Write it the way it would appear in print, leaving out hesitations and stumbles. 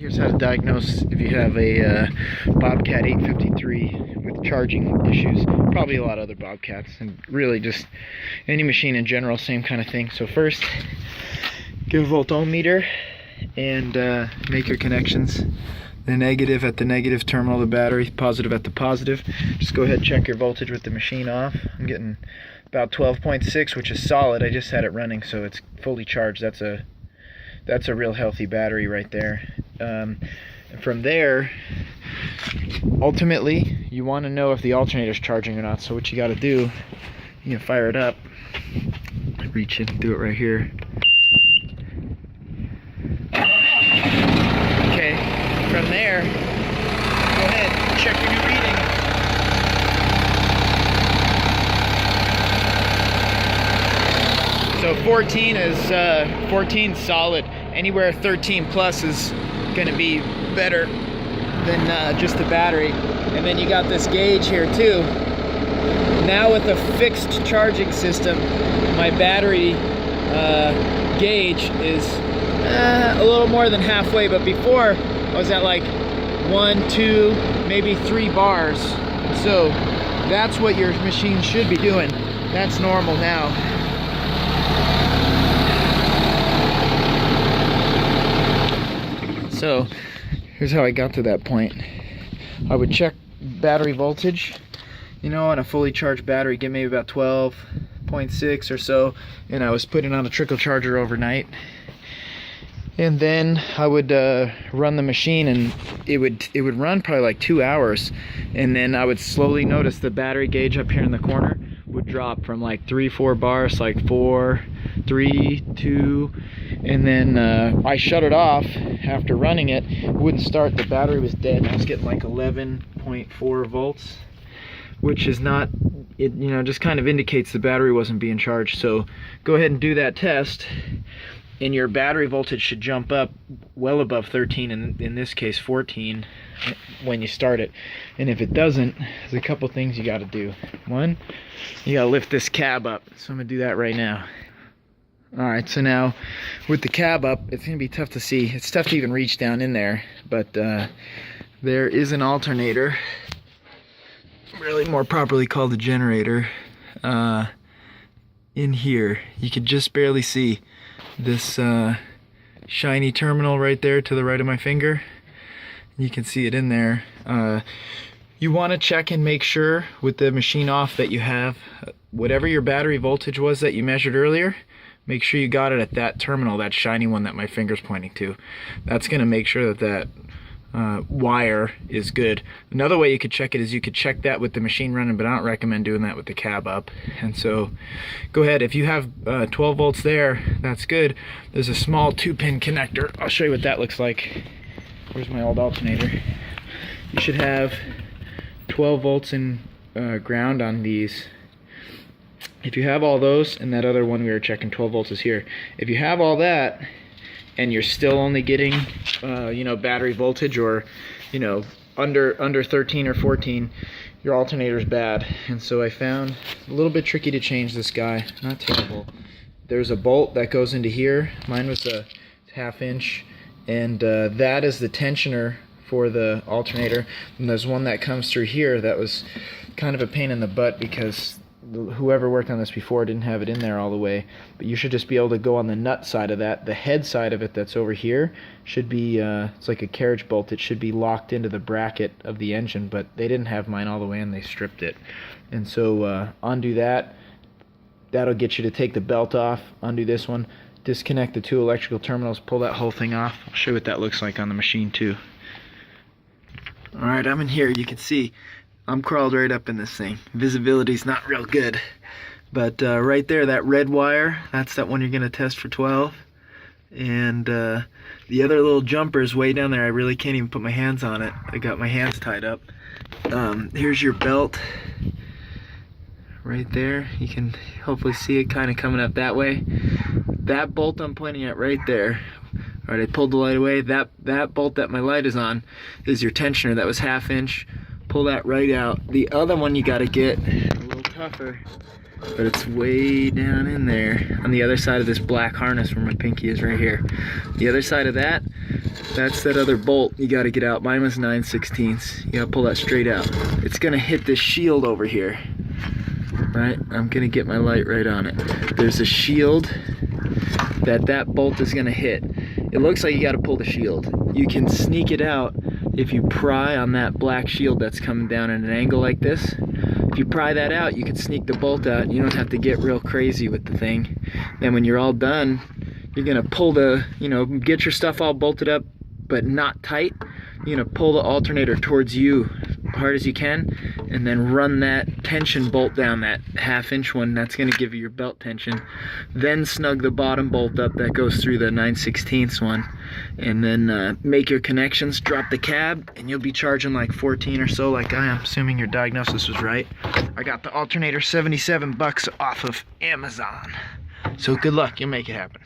Here's how to diagnose if you have a Bobcat 853 with charging issues. Probably a lot of other Bobcats, and really just any machine in general, same kind of thing. So first, give a voltometer and make your connections. The negative at the negative terminal of the battery, positive at the positive. Just go ahead and check your voltage with the machine off. I'm getting about 12.6, which is solid. I just had it running, so it's fully charged. That's a real healthy battery right there. From there, ultimately, you want to know if the alternator's charging or not. So what you got to do, you can fire it up, reach in, do it right here. Okay, from there, go ahead, check your new reading. So 14 is 14 solid. Anywhere 13 plus is going to be better than just the battery. And then you got this gauge here too. Now with a fixed charging system, my battery gauge is a little more than halfway, but before I was at like 1, 2, maybe 3 bars. So that's what your machine should be doing. That's normal now. So here's how I got to that point. I would check battery voltage, you know, on a fully charged battery, get maybe about 12.6 or so, and I was putting on a trickle charger overnight. And then I would run the machine, and it would run probably like 2 hours, and then I would slowly notice the battery gauge up here in the corner would drop from like 3-4 bars, like 4, 3, 2, and then I shut it off after running it. It wouldn't start. The battery was dead. I was getting like 11.4 volts, which is not, it, you know, just kind of indicates the battery wasn't being charged. So go ahead and do that test, and your battery voltage should jump up well above 13, and in this case 14 when you start it. And if it doesn't, there's a couple things you got to do. One, you got to lift this cab up. So I'm going to do that right now. Alright, so now with the cab up, it's going to be tough to see. It's tough to even reach down in there, but there is an alternator, really more properly called a generator, in here. You can just barely see this shiny terminal right there to the right of my finger. You can see it in there. You want to check and make sure with the machine off that you have whatever your battery voltage was that you measured earlier. Make sure you got it at that terminal, that shiny one that my finger's pointing to. That's going to make sure that wire is good. Another way you could check it is you could check that with the machine running, but I don't recommend doing that with the cab up. And so go ahead, if you have 12 volts there, that's good. There's a small 2-pin connector. I'll show you what that looks like. Where's my old alternator? You should have 12 volts in ground on these. If you have all those, and that other one we were checking 12 volts is here. If you have all that, and you're still only getting, you know, battery voltage, or, you know, under 13 or 14, your alternator's bad. And so I found a little bit tricky to change this guy. Not terrible. There's a bolt that goes into here. Mine was a 1/2 inch, and that is the tensioner for the alternator. And there's one that comes through here that was kind of a pain in the butt because whoever worked on this before didn't have it in there all the way. But you should just be able to go on the nut side of that. The head side of it that's over here should be, it's like a carriage bolt. It should be locked into the bracket of the engine, but they didn't have mine all the way and they stripped it. And so undo that. That'll get you to take the belt off. Undo this one. Disconnect the 2 electrical terminals. Pull that whole thing off. I'll show you what that looks like on the machine too. Alright, I'm in here. You can see I'm crawled right up in this thing. Visibility's not real good. But right there, that red wire, that's that one you're going to test for 12. And the other little jumper's way down there. I really can't even put my hands on it. I got my hands tied up. Here's your belt. Right there. You can hopefully see it kind of coming up that way. That bolt I'm pointing at right there. Alright, I pulled the light away. That bolt that my light is on is your tensioner. That was 1/2 inch. Pull that right out. The other one you got to get, a little tougher, but it's way down in there on the other side of this black harness where my pinky is right here. The other side of that, that's that other bolt you got to get out. Mine was 9/16. You got to pull that straight out. It's going to hit this shield over here, right? I'm going to get my light right on it. There's a shield that bolt is going to hit. It looks like you got to pull the shield. You can sneak it out if you pry on that black shield that's coming down at an angle like this. If you pry that out, you can sneak the bolt out. You don't have to get real crazy with the thing. Then when you're all done, you're gonna pull the, get your stuff all bolted up, but not tight. You're gonna pull the alternator towards you as hard as you can, and then run that tension bolt down, that 1/2" one. That's gonna give you your belt tension. Then snug the bottom bolt up that goes through the 9/16 one, and then make your connections, drop the cab, and you'll be charging like 14 or so like I am, assuming your diagnosis was right. I got the alternator $77 off of Amazon. So good luck, you'll make it happen.